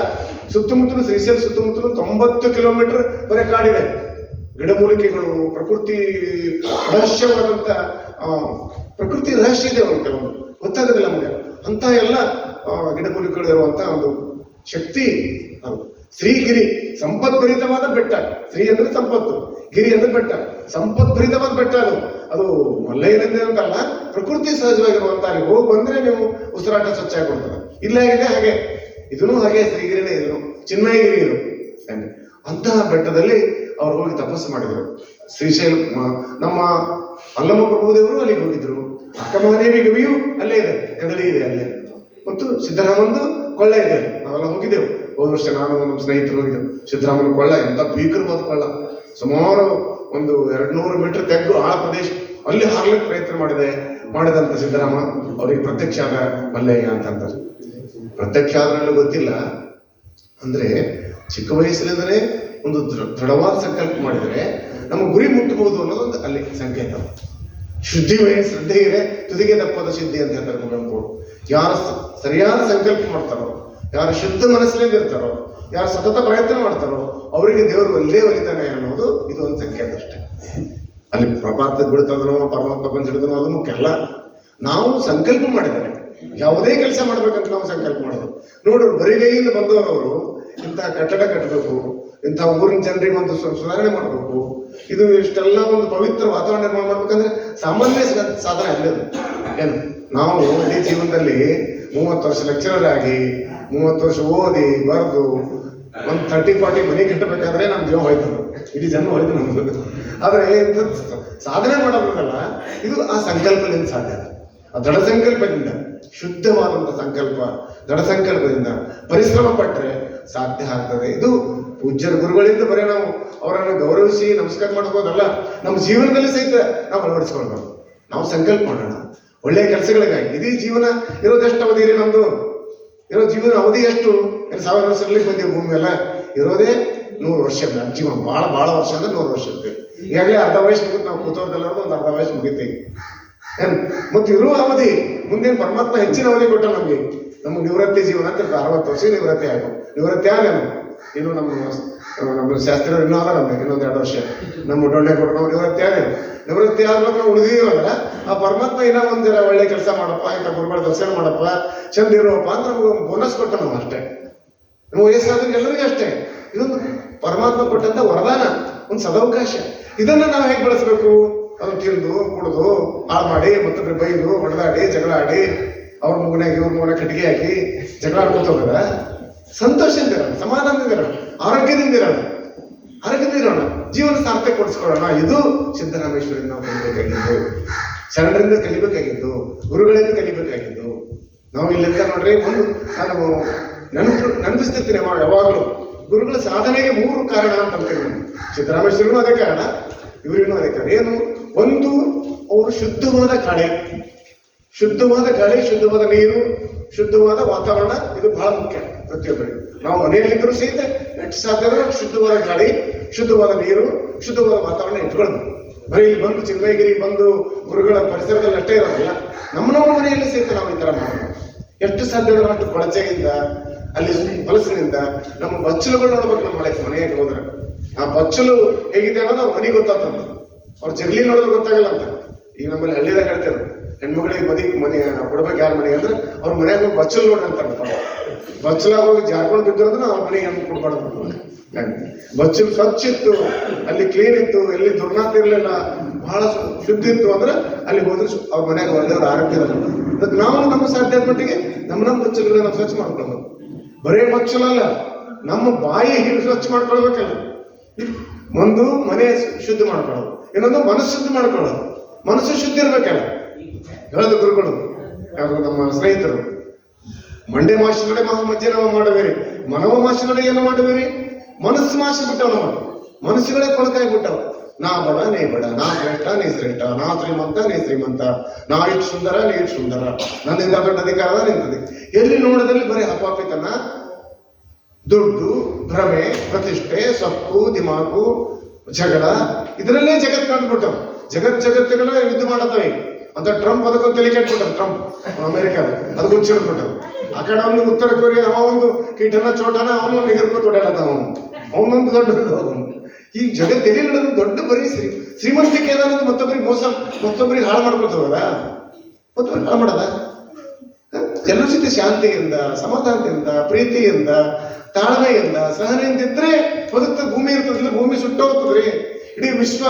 ಸುತ್ತಮುತ್ತಲು ಶ್ರೀಶೈಲ ಸುತ್ತಮುತ್ತಲು 90 ಕಿಲೋಮೀಟರ್ ಬರೀ ಕಾಡಿದೆ. ಗಿಡಮೂಲಿಕೆಗಳು, ಪ್ರಕೃತಿ ರಹಸ್ಯವಾದಂತ ಪ್ರಕೃತಿ ರಹಸ್ಯ ಇದೆ. ಒಂದು ಕೆಲವೊಂದು ಗೊತ್ತಾಗೋದಿಲ್ಲ ನಮಗೆ. ಅಂತ ಎಲ್ಲ ಗಿಡಮೂಲಿಕೆಗಳು ಇರುವಂತ ಒಂದು ಶಕ್ತಿ ಅದು. ಶ್ರೀಗಿರಿ ಸಂಪದ್ಭರಿತವಾದ ಬೆಟ್ಟ. ಶ್ರೀ ಅಂದ್ರೆ ಸಂಪತ್ತು, ಗಿರಿ ಅಂದ್ರೆ ಬೆಟ್ಟ, ಸಂಪದ್ಭರಿತವಾದ ಬೆಟ್ಟ ಅದು. ಅದು ಮಲ್ಲಯ್ಯನಿಂದ ಅಂತಲ್ಲ, ಪ್ರಕೃತಿ ಸಹಜವಾಗಿರುವಂತ. ಅಲ್ಲಿ ಹೋಗಿ ಬಂದ್ರೆ ನೀವು ಉಸಿರಾಟ ಸ್ವಚ್ಛ ಆಗಿಬಿಡ್ತದೆ. ಇಲ್ಲ ಆಗಿದೆ ಹಾಗೆ, ಇದನ್ನು ಹಾಗೆ ಶ್ರೀಗಿರಿನೇ, ಇದನ್ನು ಚಿನ್ಮಯಗಿರಿ ಇದು. ಅಂತಹ ಬೆಟ್ಟದಲ್ಲಿ ಅವ್ರು ಹೋಗಿ ತಪಸ್ಸು ಮಾಡಿದ್ರು. ಶ್ರೀಶೈಲ ನಮ್ಮ ಅಲ್ಲಮ್ಮ ಪ್ರಭುದೇವರು ಅಲ್ಲಿಗೆ ಹೋಗಿದ್ರು. ಅಕ್ಕಮಹಾದೇವಿ ಗವಿಯು ಅಲ್ಲೇ ಇದೆ, ಕದಳಿ ಇದೆ ಅಲ್ಲೇ. ಮತ್ತು ಸಿದ್ದರಾಮಂದು ಕೊಳ್ಳ ಇದೆ, ನಾವೆಲ್ಲ ಹೋಗಿದ್ದೆವು. ಹೋದ ವರ್ಷ ನಾನು ನಮ್ಮ ಸ್ನೇಹಿತರು ಹೋಗಿದ್ದೆವು. ಸಿದ್ದರಾಮನ ಕೊಳ್ಳ ಎಂತ ಭೀಕರವಾದ ಕೊಳ್ಳ. ಸುಮಾರು ಒಂದು 200 ಮೀಟರ್ ತೆಗ್ಗು ಆ ಪ್ರದೇಶ, ಅಲ್ಲಿ ಹಾರ್ಲಿಕ್ಕೆ ಪ್ರಯತ್ನ ಮಾಡಿದಂತ ಸಿದ್ದರಾಮ ಅವರಿಗೆ ಪ್ರತ್ಯಕ್ಷ ಆದ ಮಲ್ಲಯ್ಯ ಅಂತಂತಾರೆ. ಪ್ರತ್ಯಕ್ಷ ಆದ್ರೂ ಗೊತ್ತಿಲ್ಲ ಅಂದ್ರೆ, ಚಿಕ್ಕ ವಯಸ್ಸಿನಿಂದಲೇ ಒಂದು ದೃಢವಾದ ಸಂಕಲ್ಪ ಮಾಡಿದರೆ ನಮ್ಮ ಗುರಿ ಮುಟ್ಟಬಹುದು ಅನ್ನೋದೊಂದು ಅಲ್ಲಿ ಸಂಕೇತ. ಶುದ್ಧಿಮಯ ಶ್ರದ್ಧೆ ಇದೆ, ತುದಿಗೆ ತಪ್ಪದ ಶುದ್ಧಿ ಅಂತ ಹೇಳ್ತಾರೆ ಕುವೆಂಪು. ಯಾರು ಸರಿಯಾದ ಸಂಕಲ್ಪ ಮಾಡ್ತಾರೋ, ಯಾರು ಶುದ್ಧ ಮನಸ್ಸಿನಿಂದ ಇರ್ತಾರೋ, ಯಾರು ಸತತ ಪ್ರಯತ್ನ ಮಾಡ್ತಾರೋ ಅವರಿಗೆ ದೇವರು ಒಲ್ಲೇ ಒಲಿತಾನೆ ಅನ್ನೋದು ಇದು ಒಂದು ಸಂಕೇತ ಅಷ್ಟೇ. ಅಲ್ಲಿ ಪ್ರಪಾತ ಬಿಡ್ತದನೋ ಪರಮಾತ್ಮ ಬಂದಿಡಿದನೋ ಅದು ಮುಖ್ಯ ಅಲ್ಲ. ನಾವು ಸಂಕಲ್ಪ ಮಾಡಿದರೆ ಯಾವುದೇ ಕೆಲಸ ಮಾಡ್ಬೇಕಂತ ನಾವು ಸಂಕಲ್ಪ ಮಾಡೋದು. ನೋಡ್ರಿ, ಬರಿಗೈಯಿಂದ ಬಂದವರು ಇಂಥ ಕಟ್ಟಡ ಕಟ್ಟಬೇಕು, ಇಂಥ ಊರಿನ ಜನರಿಗೆ ಒಂದು ಸುಧಾರಣೆ ಮಾಡಬೇಕು, ಇದು ಇಷ್ಟೆಲ್ಲ ಒಂದು ಪವಿತ್ರ ವಾತಾವರಣ ನಿರ್ಮಾಣ ಮಾಡ್ಬೇಕಂದ್ರೆ ಸಾಮಾನ್ಯ ಸಾಧನೆ ಅಲ್ಲದು. ಏನು ನಾವು ಇಡೀ ಜೀವನದಲ್ಲಿ 30 ವರ್ಷ ಲೆಕ್ಚರರ್ ಆಗಿ 30 ವರ್ಷ ಓದಿ ಬರೆದು ಒಂದು 30-40 ಮನೆ ಕಟ್ಟಬೇಕಾದ್ರೆ ನಮ್ ಜೀವ ಹೋಯ್ತು, ಇಡೀ ಜನ್ಮ ಹೋಯ್ತು ನಮ್ದು. ಆದ್ರೆ ಸಾಧನೆ ಮಾಡೋದಲ್ಲ, ಇದು ಆ ಸಂಕಲ್ಪದಿಂದ ಸಾಧ್ಯ. ಆ ದೃಢ ಸಂಕಲ್ಪದಿಂದ, ಶುದ್ಧವಾದಂತ ಸಂಕಲ್ಪ, ದೃಢ ಸಂಕಲ್ಪದಿಂದ ಪರಿಶ್ರಮ ಪಟ್ಟರೆ ಸಾಧ್ಯ ಆಗ್ತದೆ. ಇದು ಪೂಜ್ಯರ ಗುರುಗಳಿಂದ ಬರೀ ನಾವು ಅವರನ್ನು ಗೌರವಿಸಿ ನಮಸ್ಕಾರ ಮಾಡ್ಬೋದಲ್ಲ, ನಮ್ಮ ಜೀವನದಲ್ಲಿ ಸಹಿತ ನಾವು ಅಳವಡಿಸ್ಕೊಳ್ಬೇಕು. ನಾವು ಸಂಕಲ್ಪ ಮಾಡೋಣ ಒಳ್ಳೆಯ ಕೆಲಸಗಳಿಗಾಗಿ. ಇಡೀ ಜೀವನ ಇರೋದೆಷ್ಟು ಅವಧಿ ರೀ ನಮ್ದು? ಇರೋ ಜೀವನ ಅವಧಿ ಎಷ್ಟು? 1000 ವರ್ಷದಲ್ಲಿ ಬಂದೀವಿ ಭೂಮಿ ಎಲ್ಲ. ಇರೋದೇ 100 ವರ್ಷ ಜೀವನ. ಬಹಳ ವರ್ಷ ಅಂದ್ರೆ 100 ವರ್ಷ ಇರ್ತೇವೆ. ಈಗಾಗಲೇ ಅರ್ಧ ವಯಸ್ಸು ಮುಗಿದು ನಾವು ಕೂತವ್ರದೆಲ್ಲರೂ ಒಂದು ಅರ್ಧ ವಯಸ್ಸು ಮುಗಿತೇವೆ. ಮತ್ತೆ ಇರುವ ಅವಧಿ ಮುಂದಿನ ಪರಮಾತ್ಮ ಹೆಚ್ಚಿನ ಅವಧಿ ಕೊಟ್ಟ ನಮ್ಗೆ. ನಮ್ಮ ನಿವೃತ್ತಿ ಜೀವನ ಅಂತ 60 ವರ್ಷ ನಿವೃತ್ತಿ ಆಗೋ. ನಿವೃತ್ತಿ ಆಗೇನು ಇನ್ನು ನಮ್ಮ ಶಾಸ್ತ್ರಿಯವರು ಇನ್ನೂ ಆದ ನಮ್ಗೆ ಇನ್ನೊಂದು 2 ವರ್ಷ. ನಮ್ಮ ಡೊಳ್ಳೆ ಕೊಟ್ಟು ನಾವು ನಿವೃತ್ತಿ ಆಗೇನು. ನಿವೃತ್ತಿ ಆದ್ಮೇಲೆ ನಾವು ಉಳಿದೀವಲ್ಲ, ಆ ಪರಮಾತ್ಮ ಇನ್ನೂ ಒಂದ್ ಜನ ಒಳ್ಳೆ ಕೆಲಸ ಮಾಡಪ್ಪ, ಇಂಥ ಗುರುಗಳ ದರ್ಶನ ಮಾಡಪ್ಪ, ಚಂದ ಇರುವಪ್ಪ ಅಂತ ನಮ್ಗೆ ಒಂದು ಬೋನಸ್ ಕೊಟ್ಟ ನಾವು ಅಷ್ಟೇ. ನಮ್ಮ ವಯಸ್ಸಾದ್ರೆ ಎಲ್ಲರಿಗೂ ಅಷ್ಟೇ. ಇದೊಂದು ಪರಮಾತ್ಮ ಕೊಟ್ಟಂತ ವರದಾನ, ಒಂದು ಸದಾವಕಾಶ. ಇದನ್ನ ನಾವು ಹೇಗೆ ಬಳಸಬೇಕು? ಅದು ತಿಂದು ಕುಡಿದು ಹಾಳು ಮಾಡಿ ಮತ್ತೊಬ್ಬರು ಬೈದು ಹೊಡೆದಾಡಿ ಜಗಳ ಆಡಿ ಅವ್ರ ಮಗನಾಗ ಇವ್ರ ಮಗನ ಕಟ್ಟಿಗೆ ಹಾಕಿ ಜಗಳ ಆಡ್ಕೊತ ಹೋಗದ ಸಂತೋಷದಿಂದ ಇರೋಣ, ಸಮಾಧಾನದಿಂದ ಇರೋಣ, ಆರೋಗ್ಯದಿಂದ ಇರೋಣ, ಜೀವನ ಸಾರ್ಥಕ ಕೊಡಿಸ್ಕೊಳ್ಳೋಣ. ಇದು ಸಿದ್ದರಾಮೇಶ್ವರಿಂದ ನಾವು ಕಲಿಬೇಕಾಗಿದ್ದು, ಶರಣರಿಂದ ಕಲಿಬೇಕಾಗಿದ್ದು, ಗುರುಗಳಿಂದ ಕಲಿಬೇಕಾಗಿದ್ದು. ನಾವು ಇಲ್ಲಿಂದ ನೋಡ್ರಿ, ಒಂದು ನಾನು ನೆನಪಿಸ್ತಿರ್ತೀನಿ ಯಾವಾಗಲೂ, ಗುರುಗಳ ಸಾಧನೆಗೆ 3 ಕಾರಣ ಅಂತ ಅಂತೀನಿ. ಸಿದ್ದರಾಮೇಶ್ವರನು ಅದೇ ಕಾರಣ, ಇವರಿಗೂ ಅದೇ ಕಾರಣ. ಏನು? ಒಂದು, ಅವರು ಶುದ್ಧವಾದ ಗಾಳಿ, ಶುದ್ಧವಾದ ನೀರು, ಶುದ್ಧವಾದ ವಾತಾವರಣ. ಇದು ಬಹಳ ಮುಖ್ಯ ಪ್ರತಿಯೊಬ್ಬರಿಗೆ. ನಾವು ಮನೆಯಲ್ಲಿದ್ದರೂ ಸಹಿತ ಎಷ್ಟು ಸಾಧ್ಯ ಆದ್ರೆ ಶುದ್ಧವಾದ ಗಾಳಿ, ಶುದ್ಧವಾದ ನೀರು, ಶುದ್ಧವಾದ ವಾತಾವರಣ ಇಟ್ಕೊಳ್ಳೋದು. ಬರೀ ಇಲ್ಲಿ ಬಂದು ಚಿನ್ಮಯಗಿರಿ ಬಂದು ಗುರುಗಳ ಪರಿಸರದಲ್ಲಿ ಅಷ್ಟೇ ಇರೋದಿಲ್ಲ, ನಮ್ಮ ಮನೆಯಲ್ಲಿ ಸಹಿತ ನಾವು ಈ ತರ ಮಾಡೋದು. ಎಷ್ಟು ಸಾಧ್ಯ ಆದ್ರೆ ಅಷ್ಟು ಕೊಳಚೆಯಿಂದ, ಅಲ್ಲಿ ಹೊಲಸಿನಿಂದ ನಮ್ಮ ಬಚ್ಚಲುಗಳು ನೋಡ್ಬೇಕು. ನಮ್ಮ ಮನೆಗೆ ಹೋದ್ರೆ ಆ ಬಚ್ಚಲು ಹೇಗಿದೆ ಅನ್ನೋದು ಅವ್ರ ಮನೆಗೆ ಗೊತ್ತಾಗ್ತದೆ. ಅವ್ರ ಜಗಲಿ ನೋಡಿದ್ರೆ ಗೊತ್ತಾಗಲ್ಲ ಅಂತ. ಈಗ ನಮ್ಮಲ್ಲಿ ಹಳ್ಳಿದಾಗ ಹೇಳ್ತೇವೆ, ಹೆಣ್ಮಗಳಿಗೆ ಮನೆ ಕೊಡ್ಬೇಕು ಯಾರ ಮನೆಗೆ ಅಂದ್ರೆ ಅವ್ರ ಮನೆಯಾಗ ಬಚ್ಚಲು ನೋಡ್ರಿ ಅಂತ. ಬಚ್ಚಲಾಗ ಹೋಗಿ ಜಾರ್ಕೊಂಡು ಬಿದ್ದು ಅಂದ್ರೆ ಅವ್ರ ಮನೆಗೆ ಹೆಣ್ಣು ಕೊಡ್ಬಾರ್ದು. ಬಚ್ಚಲು ಸ್ವಚ್ಛ ಇತ್ತು, ಅಲ್ಲಿ ಕ್ಲೀನ್ ಇತ್ತು, ಎಲ್ಲಿ ದುರ್ನಾಥ ಇರ್ಲಿಲ್ಲ, ಬಹಳ ಶುದ್ಧ ಇತ್ತು ಅಂದ್ರೆ ಅಲ್ಲಿ ಹೋದ್ರೆ ಅವ್ರ ಮನೆಯಾಗ ಒಳ್ಳೆಯವ್ರ ಆರೋಗ್ಯ ಇರಲ್ಲ. ಅದಕ್ಕೆ ನಾವು ನಮ್ಮ ಸಾಧ್ಯ ಮಟ್ಟಿಗೆ ನಮ್ಮ ಬಚ್ಚಲುಗಳನ್ನ ಸ್ವಚ್ಛ ಮಾಡ್ಕೊಳ್ಳೋದು. ಬರೇ ಬಚ್ಚಲಲ್ಲ, ನಮ್ಮ ಬಾಯಿ ಸ್ವಚ್ಛ ಮಾಡ್ಕೊಳ್ಬೇಕಲ್ಲ. ಒಂದು ಮನೆ ಶುದ್ಧ ಮಾಡ್ಕೊಳ್ಳೋದು, ಇನ್ನೊಂದು ಮನಸ್ಸು ಶುದ್ಧಿ ಮಾಡ್ಕೊಳ್ಳೋದು. ಮನಸ್ಸು ಶುದ್ಧಿ ಇರ್ಬೇಕಲ್ಲ. ಹೇಳೋದು ಗುರುಗಳು ಯಾರು ನಮ್ಮ ಸ್ನೇಹಿತರು, ಮಂಡೆ ಮಾಸಿನಡೆ ಮಹಾಮಜ್ಜನವ ಮಾಡಬೇರಿ, ಮನವ ಮಾಸಿನಡೆ ಏನು ಮಾಡಬೇರಿ, ಮನಸ್ಸು ಮಾಸಿ ಬಿಟ್ಟವ ನಮ್ಮ ಮನಸ್ಸುಗಳೇ ಕೊಳಕಾಯಿ ಬಿಟ್ಟವ. ನಾ ಬಡ ನೀ ಬಡ, ನಾ ಶ್ರೇಷ್ಠ ನೀ ಶ್ರೇಷ್ಠ, ನಾ ಶ್ರೀಮಂತ ನೀ ಶ್ರೀಮಂತ, ನಾ ಇಷ್ಟು ಸುಂದರ ನೀ ಇಷ್ಟು ಸುಂದರ, ನನ್ನಿಂದ ದೊಡ್ಡ ಅಧಿಕಾರದ ನಿಂತದೆ. ಎಲ್ಲಿ ನೋಡದಲ್ಲಿ ಬರೀ ಅಪಾಪಿತನ, ದುಡ್ಡು, ಭ್ರಮೆ, ಪ್ರತಿಷ್ಠೆ, ಸೊಕ್ಕು, ದಿಮಾಕು, ಜಗಳ, ಇದರಲ್ಲೇ ಜಗತ್ತು ಕಂಡುಬಿಟ್ಟವು. ಜಗತ್ತುಗಳ ಯುದ್ಧ ಮಾಡತ್ತವೆ ಅಂತ. ಟ್ರಂಪ್ ಅದಕ್ಕೊಂದು ತಲೆ ಕೆಟ್ಬಿಟ್ಟರು. ಟ್ರಂಪ್ ಅಮೆರಿಕಾದ ಅದು ಗುಚ್ಚಿಡ್ಬಿಟ್ಟರು. ಆ ಕಡೆ ಒಂದು ಉತ್ತರ ಕೊರಿಯಾ ಅವ ಒಂದು ಕೀಟನ ಚೋಟನ ಅವನು ನಿಗರ್ಕೊಂಡು ಓಡಾಡತ್ತ. ಅವನೊಂದು ದೊಡ್ಡ ಈ ಜಗತ್ತು ಎಲ್ಲಿ ನಡೆದು ದೊಡ್ಡ ಬರೀ ಶ್ರೀಮಂತಿಕೆ ಅನ್ನೋದು ಮತ್ತೊಬ್ಬರಿಗೆ ಮೋಸ, ಮತ್ತೊಬ್ಬರಿಗೆ ಹಾಳು ಮಾಡ್ಕೊತವಲ್ಲ, ಮತ್ತೊಬ್ಬರಿಗೆ ಹಾಳು ಮಾಡದ. ಎಲ್ಲರ ಜೊತೆ ಶಾಂತಿಯಿಂದ, ಸಮಾಧಾನದಿಂದ, ಪ್ರೀತಿಯಿಂದ, ತಾಳ್ಮೆಯಿಂದ, ಸಹನೆಯಿಂದ ಇದ್ರೆ ಬದುಕ್ತ ಭೂಮಿ ಇರ್ತದಿಲ್ಲ, ಭೂಮಿ ಸುಟ್ಟೋಗ್ತದ್ರಿ. ಇಡೀ ವಿಶ್ವ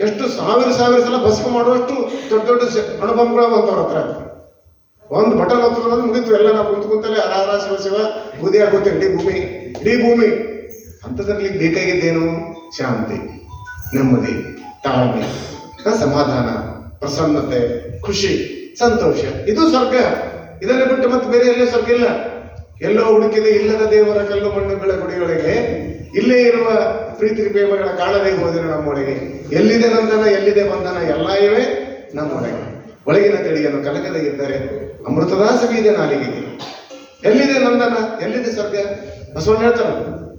ಎಷ್ಟು ಸಾವಿರ ಸಲ ಭಸ್ಮ ಮಾಡುವಷ್ಟು ದೊಡ್ಡ ದೊಡ್ಡ ಅಣುಬಾಂಬ್ಗಳು ಬಂತವ್ರ ಹತ್ರ. ಒಂದು ಬಟನ್ ಹೊತ್ತು ಮುಗಿತು, ಎಲ್ಲ ನಾವು ಕುಂತಲೇ ಹರ ಶಿವ ಶಿವ ಬೂದಿ ಆಗುತ್ತೆ ಇಡೀ ಭೂಮಿ. ಅಂಥದ್ರಲ್ಲಿ ಬೇಕಾಗಿದ್ದೇನು? ಶಾಂತಿ, ನೆಮ್ಮದಿ, ತಾಳ್ಮೆ, ಸಮಾಧಾನ, ಪ್ರಸನ್ನತೆ, ಖುಷಿ, ಸಂತೋಷ. ಇದು ಸ್ವರ್ಗ. ಇದನ್ನೇ ಬಿಟ್ಟು ಮತ್ತೆ ಬೇರೆ ಎಲ್ಲೇ ಸ್ವರ್ಗ ಇಲ್ಲ. ಎಲ್ಲೋ ಹುಡುಕಿದೆ ಇಲ್ಲದ ದೇವರ ಕಲ್ಲು ಮಣ್ಣುಗಳ ಗುಡಿಯೊಳಗೆ, ಇಲ್ಲೇ ಇರುವ ಪ್ರೀತಿ ಪ್ರೇಮಗಳ ಕಾಣದೇ ಹೋದರೆ ನಮ್ಮೊಳಗೆ. ಎಲ್ಲಿದೆ ನಂದನ, ಎಲ್ಲಿದೆ ಬಂಧನ, ಎಲ್ಲ ಇವೆ ನಮ್ಮೊಳಗೆ. ಒಳಗಿನ ತಿಳಿಯನ್ನು ಕಲಕದ ಇದ್ದರೆ ಅಮೃತದ ಸವಿದೆ ನಾಲಿಗೆಗೆ. ಎಲ್ಲಿದೆ ನಂದನ, ಎಲ್ಲಿದೆ ಸ್ವರ್ಗ? ಬಸವಣ್ಣ ಹೇಳ್ತಾರ,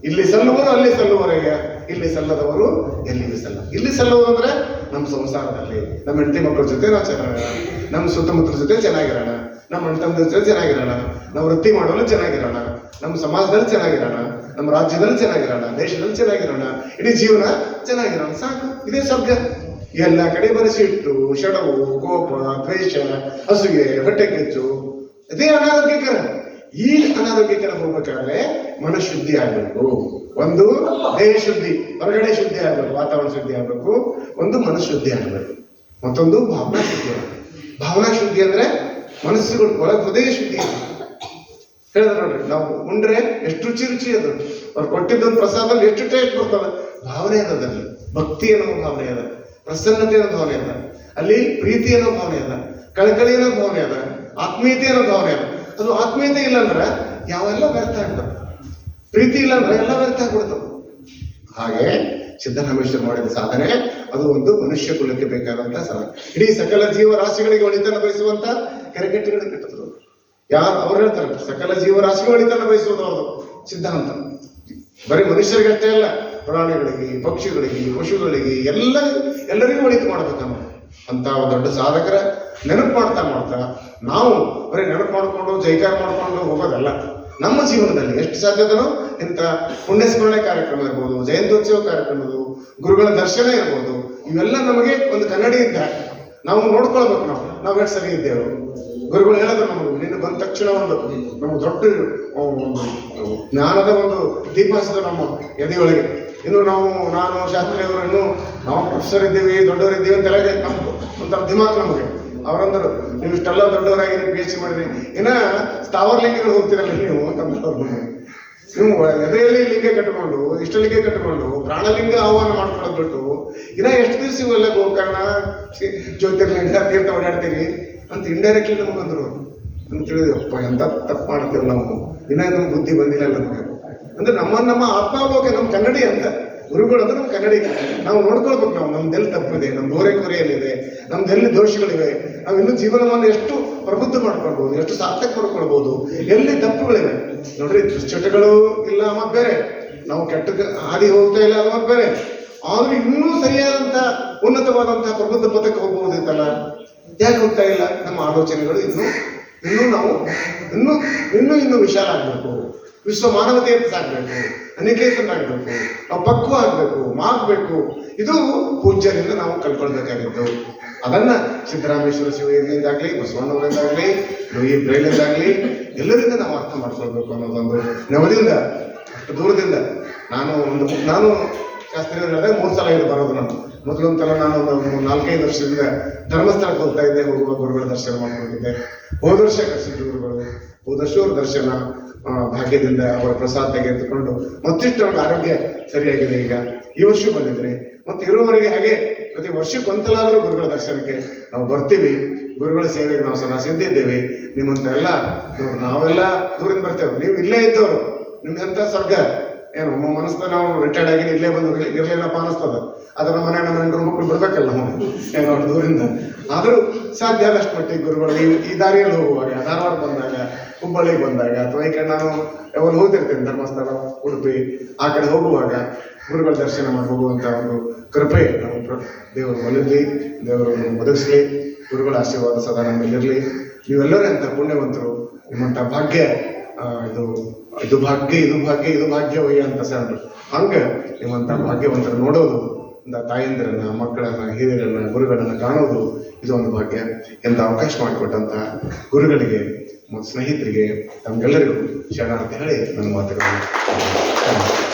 ಇಲ್ಲಿ ಸಲ್ಲುವರು ಅಲ್ಲಿ ಸಲ್ಲುವರೆಗೆ, ಇಲ್ಲಿ ಸಲ್ಲದವರು ಎಲ್ಲಿಗೆ ಸಲ್ಲ. ಇಲ್ಲಿ ಸಲ್ಲುವುದು ಅಂದ್ರೆ ನಮ್ಮ ಸಂಸಾರದಲ್ಲಿ, ನಮ್ಮ ಹೆಂಡತಿ ಮಕ್ಕಳ ಜೊತೆ ನಾವು ಚೆನ್ನಾಗಿರೋಣ, ನಮ್ಮ ಸುತ್ತಮುತ್ತಲ ಜೊತೆ ಚೆನ್ನಾಗಿರೋಣ, ನಮ್ಮ ಅಣ್ಣ ಜೊತೆ ಚೆನ್ನಾಗಿರೋಣ, ನಾವು ವೃತ್ತಿ ಮಾಡೋಲ್ಲ ಚೆನ್ನಾಗಿರೋಣ, ನಮ್ಮ ಸಮಾಜದಲ್ಲಿ ಚೆನ್ನಾಗಿರೋಣ, ನಮ್ಮ ರಾಜ್ಯದಲ್ಲಿ ಚೆನ್ನಾಗಿರೋಣ, ದೇಶದಲ್ಲಿ ಚೆನ್ನಾಗಿರೋಣ, ಇಡೀ ಜೀವನ ಚೆನ್ನಾಗಿರೋಣ, ಸಾಕು. ಇದೇ ಸ್ವರ್ಗ. ಎಲ್ಲ ಕಡೆ ಬರೀ ಸಿಟ್ಟು, ಶಡವು, ಕೋಪ, ದ್ವೇಷ, ಹಸುಗೆ, ಹೊಟ್ಟೆ ಕಿಚ್ಚು, ಇದೇ ಅನಾರೋಗ್ಯಕರ. ಈ ಅನಾರೋಗ್ಯಕರ ಹೋಗ್ಬೇಕಾದ್ರೆ ಮನಃಶುದ್ಧಿ ಆಗ್ಬೇಕು. ಒಂದು ದೇಹ ಶುದ್ಧಿ, ಹೊರಗಡೆ ಶುದ್ಧಿ ಆಗ್ಬೇಕು, ವಾತಾವರಣ ಶುದ್ಧಿ ಆಗ್ಬೇಕು. ಒಂದು ಮನಃಶುದ್ಧಿ ಆಗ್ಬೇಕು, ಮತ್ತೊಂದು ಭಾವನಾ ಶುದ್ಧಿ ಆಗ್ಬೇಕು. ಭಾವನಾ ಶುದ್ಧಿ ಅಂದ್ರೆ ಮನಸ್ಸುಗಳು ಒಳಗೆ ಹೃದಯ ಶುದ್ಧಿ. ಹೇಳಿದ್ರು ನೋಡ್ರಿ, ನಾವು ಉಂಡ್ರೆ ಎಷ್ಟು ರುಚಿ ಅದು. ಅವ್ರು ಕೊಟ್ಟಿದ್ದೊಂದು ಪ್ರಸಾದಲ್ಲಿ ಎಷ್ಟು ಟೇಸ್ಟ್ ಬರ್ತದೆ. ಭಾವನೆ ಅದ, ಅದರಲ್ಲಿ ಭಕ್ತಿ ಅನ್ನೋ ಭಾವನೆ ಅದ, ಪ್ರಸನ್ನತೆ ಅನ್ನೋ ಭಾವನೆ ಅದ, ಅಲ್ಲಿ ಪ್ರೀತಿ ಅನ್ನೋ ಭಾವನೆ ಅದ, ಕಳಕಳಿ ಅನ್ನೋ ಭಾವನೆ ಅದ, ಆತ್ಮೀಯತೆ ಅನ್ನೋ ಭಾವನೆ ಅದ. ಅದು ಆತ್ಮೀಯತೆ ಇಲ್ಲ ಅಂದ್ರೆ ಯಾವೆಲ್ಲ ವ್ಯರ್ಥ ಆಗ್ತದೆ, ಪ್ರೀತಿ ಇಲ್ಲ ಅಂದ್ರೆ ಎಲ್ಲ ವ್ಯರ್ಥ ಆಗ್ಬಿಡ್ತದೆ. ಹಾಗೆ ಸಿದ್ದರಾಮೇಶ್ವರ ಮಾಡಿದ ಸಾಧನೆ ಅದು ಒಂದು ಮನುಷ್ಯ ಕುಲಕ್ಕೆ ಬೇಕಾದಂತಹ ಸಾಧನೆ. ಇಡೀ ಸಕಲ ಜೀವರಾಶಿಗಳಿಗೆ ಒಳಿತನ್ನು ಬಯಸುವಂತ ಕೆರೆಕಟ್ಟೆಗಳಿಗೆ ಕಟ್ಟಿದ್ರು. ಅವ್ರು ಹೇಳ್ತಾರೆ, ಸಕಲ ಜೀವರಾಶಿಗಳು ಒಳಿತನ್ನು ಬಯಸುವುದು ಅವ್ರದ್ದು ಸಿದ್ಧಾಂತ. ಬರೀ ಮನುಷ್ಯರಿಗಷ್ಟೇ ಅಲ್ಲ, ಪ್ರಾಣಿಗಳಿಗೆ, ಪಕ್ಷಿಗಳಿಗೆ, ಪಶುಗಳಿಗೆ, ಎಲ್ಲರಿಗೂ ಒಳಿತು ಮಾಡ್ಬೇಕಮ್ಮ ಅಂತ ದೊಡ್ಡ ಸಾಧಕರ ನೆನಪು ಮಾಡ್ತಾ ನಾವು ಬರೀ ನೆನಪು ಮಾಡ್ಕೊಂಡು ಜೈಕಾರ ಮಾಡ್ಕೊಂಡು ಹೋಗೋದಲ್ಲ. ನಮ್ಮ ಜೀವನದಲ್ಲಿ ಎಷ್ಟು ಸಾಧ್ಯದನೋ ಇಂಥ ಪುಣ್ಯಸ್ಮರಣೆ ಕಾರ್ಯಕ್ರಮ ಇರ್ಬೋದು, ಜಯಂತ್ಯೋತ್ಸವ ಕಾರ್ಯಕ್ರಮಗಳು, ಗುರುಗಳ ದರ್ಶನ ಇರ್ಬೋದು, ಇವೆಲ್ಲ ನಮಗೆ ಒಂದು ಕನ್ನಡಿಯಿಂದ ನಾವು ನೋಡ್ಕೊಳ್ಬೇಕು. ನಾವು ಎಷ್ಟು ಸರಿ ಇದ್ದೇವೆ. ಗುರುಗಳು ಹೇಳಿದ್ರು ನಮಗೆ, ನಿನ್ನ ಬಂದ ತಕ್ಷಣ ನಮ್ಗೆ ದೊಡ್ಡ ಜ್ಞಾನದ ಒಂದು ದೀಪ ಹಚ್ಚಿದ್ರು ನಮ್ಮ ಎದೆಯೊಳಗೆ. ಇನ್ನು ನಾನು ಶಾಸ್ತ್ರಿಯವರು, ಇನ್ನು ನಾವು ಪ್ರೊಫೆಸರ್ ಇದ್ದೀವಿ, ದೊಡ್ಡವರಿದ್ದೀವಿ ಅಂತೆಲ್ಲ ನಮ್ಗೆ ಒಂಥರ ದಿಮಾಕ್ ನಮಗೆ. ಅವರಂದರು, ನೀವು ಇಷ್ಟೆಲ್ಲ ದೊಡ್ಡವರಾಗಿ PhD ಮಾಡಿದ್ರಿ, ಇನ್ನ ಸ್ಥಾವರ ಲಿಂಗಗಳು ಹೋಗ್ತಿರಲ್ಲ ನೀವು ಅಂತಂದವ್ರು. ನೀವು ಎದೆಯಲ್ಲಿ ಲಿಂಗ ಕಟ್ಟಿಕೊಂಡು, ಇಷ್ಟಲಿಂಗ ಕಟ್ಟಿಕೊಂಡು, ಪ್ರಾಣಲಿಂಗ ಆಹ್ವಾನ ಮಾಡ್ಕೊಳ್ಳೋದು ಬಿಟ್ಟು ಇನ್ನ ಎಷ್ಟು ದಿವಸ ಇವೆಲ್ಲ ಗೋಕರ್ಣ, ಜ್ಯೋತಿರ್ಲಿಂಗ, ತೀರ್ಥ ಓಡಾಡ್ತೀರಿ ಅಂತ ಇಂಡೈರೆಕ್ಟ್ಲಿ ನಮಗೆ ಅಂದ್ರು. ಅಂತ ತಿಳಿದಪ್ಪ, ಎಂತ ತಪ್ಪು ಮಾಡ್ತೇವೆ ನಾವು, ಇನ್ನ ನಮ್ಗೆ ಬುದ್ಧಿ ಬಂದಿಲ್ಲ ನಮಗೆ. ಅಂದ್ರೆ ನಮ್ಮ ಆತ್ಮಾವಲೋಕ, ನಮ್ಮ ಕನ್ನಡಿ ಅಂತ ಗುರುಗಳು ಅಂದ್ರೆ ನಮ್ಮ ಕನ್ನಡಿ. ನಾವು ನೋಡ್ಕೊಳ್ಬೇಕು, ನಮ್ದೆಲ್ಲಿ ತಪ್ಪಿದೆ, ನಮ್ದು ಓರೆಕೊರೆಯಲ್ಲಿದೆ, ನಮ್ದೆಲ್ಲಿ ದೋಷಗಳಿವೆ, ನಾವು ಇನ್ನೂ ಜೀವನವನ್ನು ಎಷ್ಟು ಪ್ರಬುದ್ಧ ಮಾಡ್ಕೊಳ್ಬಹುದು, ಎಷ್ಟು ಸಾರ್ಥಕ ಮಾಡ್ಕೊಳ್ಬಹುದು, ಎಲ್ಲಿ ತಪ್ಪುಗಳಿವೆ ನೋಡ್ರಿ. ದುಶ್ಚಟಗಳು ಇಲ್ಲ ಅನ್ನೋದು ಬೇರೆ, ನಾವು ಕೆಟ್ಟ ಹಾದಿ ಹೋಗ್ತಾ ಇಲ್ಲ ಅನ್ನೋದು ಬೇರೆ. ಆದ್ರೂ ಇನ್ನೂ ಸರಿಯಾದಂತ ಉನ್ನತವಾದಂತಹ ಪ್ರಬುದ್ಧ ಪದಕ್ಕೆ ಹೋಗ್ಬಹುದಿತ್ತಲ್ಲ, ಯಾಕೆ ಹೋಗ್ತಾ ಇಲ್ಲ? ನಮ್ಮ ಆಲೋಚನೆಗಳು ಇನ್ನೂ ವಿಶಾಲ ಆಗ್ಬೇಕು, ವಿಶ್ವ ಮಾನವತೆಯನ್ನು ಸಾಕ್ಬೇಕು, ಅನಿಕೇತನಾಗಬೇಕು, ನಾವು ಪಕ್ವ ಆಗ್ಬೇಕು, ಮಾಗ್ಬೇಕು. ಇದು ಪೂಜ್ಯರಿಂದ ನಾವು ಕಲ್ಕೊಳ್ಬೇಕಾಗಿದ್ದು. ಅದನ್ನ ಸಿದ್ದರಾಮೇಶ್ವರ ಶಿವರಿಂದಾಗ್ಲಿ, ಬಸವಣ್ಣವರಿಂದಾಗ್ಲಿ, ಲೂಯಿ ಬ್ರೈಲಿಂದಾಗ್ಲಿ, ಎಲ್ಲರಿಂದ ನಾವು ಅರ್ಥ ಮಾಡ್ಕೊಳ್ಬೇಕು ಅನ್ನೋದೊಂದು ನೆವದಿಂದ, ಅಷ್ಟು ದೂರದಿಂದ. ನಾನು ಶಾಸ್ತ್ರೀಯರು ಹೇಳಿದಾಗ 3 ಸಲ ಇದು ಬರೋದು. ಮೊದಲೊಂದ್ಸಲ ನಾನು ಒಂದು 4-5 ವರ್ಷದಿಂದ ಧರ್ಮಸ್ಥಳಕ್ಕೆ ಹೋಗ್ತಾ ಇದ್ದೆ, ಹೋಗುವ ಗುರುಗಳ ದರ್ಶನ ಮಾಡ್ಕೊಂಡಿದ್ದೆ. ಹೋದ ವರ್ಷ ಕಳಿಸಿದ್ರು ಗುರುಗಳು, ಹೋದ ವರ್ಷ ಅವ್ರ ದರ್ಶನ ಭಾಗ್ಯದಿಂದ ಅವರ ಪ್ರಸಾದ ತೆಗೆದುಕೊಂಡು ಮತ್ತಿಷ್ಟು ಅವ್ರ ಆರೋಗ್ಯ ಸರಿಯಾಗಿದೆ. ಈಗ ಈ ವರ್ಷ ಬಂದಿದ್ರೆ ಮತ್ತು ಇರುವವರೆಗೆ ಹಾಗೆ ಪ್ರತಿ ವರ್ಷಕ್ಕೆ ಒಂದ್ಸಲಾದ್ರೂ ಗುರುಗಳ ದರ್ಶನಕ್ಕೆ ನಾವು ಬರ್ತೀವಿ. ಗುರುಗಳ ಸೇವೆಗೆ ನಾವು ಸದಾ ಸಿದ್ಧಿದ್ದೇವೆ. ನಿಮ್ಮಂತೆಲ್ಲ ನಾವೆಲ್ಲ ದೂರಿಂದ ಬರ್ತೇವೆ, ನೀವು ಇಲ್ಲೇ ಇದ್ದವರು, ನಿಮ್ದಂತ ಸ್ವರ್ಗ ಏನು ಮನಸ್ಸು ನಾವು ರಿಟೈರ್ಡ್ ಆಗಿ ಇಲ್ಲೇ ಬಂದು ಇರ್ಲಿಲ್ಲಪ್ಪ ಅನಿಸ್ತದ. ಅದರ ಮನೆ ನಮ್ಮ ಹೆಂಡ್ರು ಮಕ್ಕಳು ಬಿಡ್ಬೇಕಲ್ಲ ನಾವು ಏನೋ ದೂರಿಂದ. ಆದರೂ ಸಾಧ್ಯ ಆದಷ್ಟು ಮಟ್ಟಿಗೆ ಗುರುಗಳು ಈ ದಾರಿಯಲ್ಲಿ ಹೋಗುವಾಗ, ಧಾರವಾಡ ಬಂದಾಗ, ಹುಬ್ಬಳ್ಳಿಗೆ ಬಂದಾಗ, ಅಥವಾ ಈ ಕಡೆ ನಾನು ಯಾವಾಗ ಹೋಗ್ತಿರ್ತೇನೆ ಧರ್ಮಸ್ಥಳ, ಉಡುಪಿ ಆ ಕಡೆ ಹೋಗುವಾಗ ಗುರುಗಳ ದರ್ಶನ ಮಾಡಿ ಹೋಗುವಂಥ ಒಂದು ಕೃಪೆ ನಮ್ಮ ದೇವರು ಒಲಿರಲಿ, ದೇವರು ಒದಗಿಸ್ಲಿ. ಗುರುಗಳ ಆಶೀರ್ವಾದ ಸದಾ ನಮ್ಮಲ್ಲಿರಲಿ. ನೀವೆಲ್ಲರೂ ಅಂತ ಪುಣ್ಯವಂತರು, ನಿಮ್ಮಂಥ ಭಾಗ್ಯ ಇದು ಭಾಗ್ಯವಯ್ಯ ಅಂತ ಸಣ್ಣ ಹಂಗೆ ನಿಮ್ಮಂಥ ಭಾಗ್ಯವಂತರು ನೋಡೋದು, ತಾಯಂದಿರನ್ನ, ಮಕ್ಕಳನ್ನ, ಹಿರಿಯರನ್ನ, ಗುರುಗಳನ್ನ ಕಾಣೋದು ಇದು ಒಂದು ಭಾಗ್ಯ. ಎಂತ ಅವಕಾಶ ಮಾಡಿಕೊಟ್ಟಂತ ಗುರುಗಳಿಗೆ ಮತ್ತು ಸ್ನೇಹಿತರಿಗೆ ತಮಗೆಲ್ಲರಿಗೂ ಶರಣಾರ್ಥಿ ಹೇಳಿ ನನ್ನ ಮಾತುಗಳನ್ನು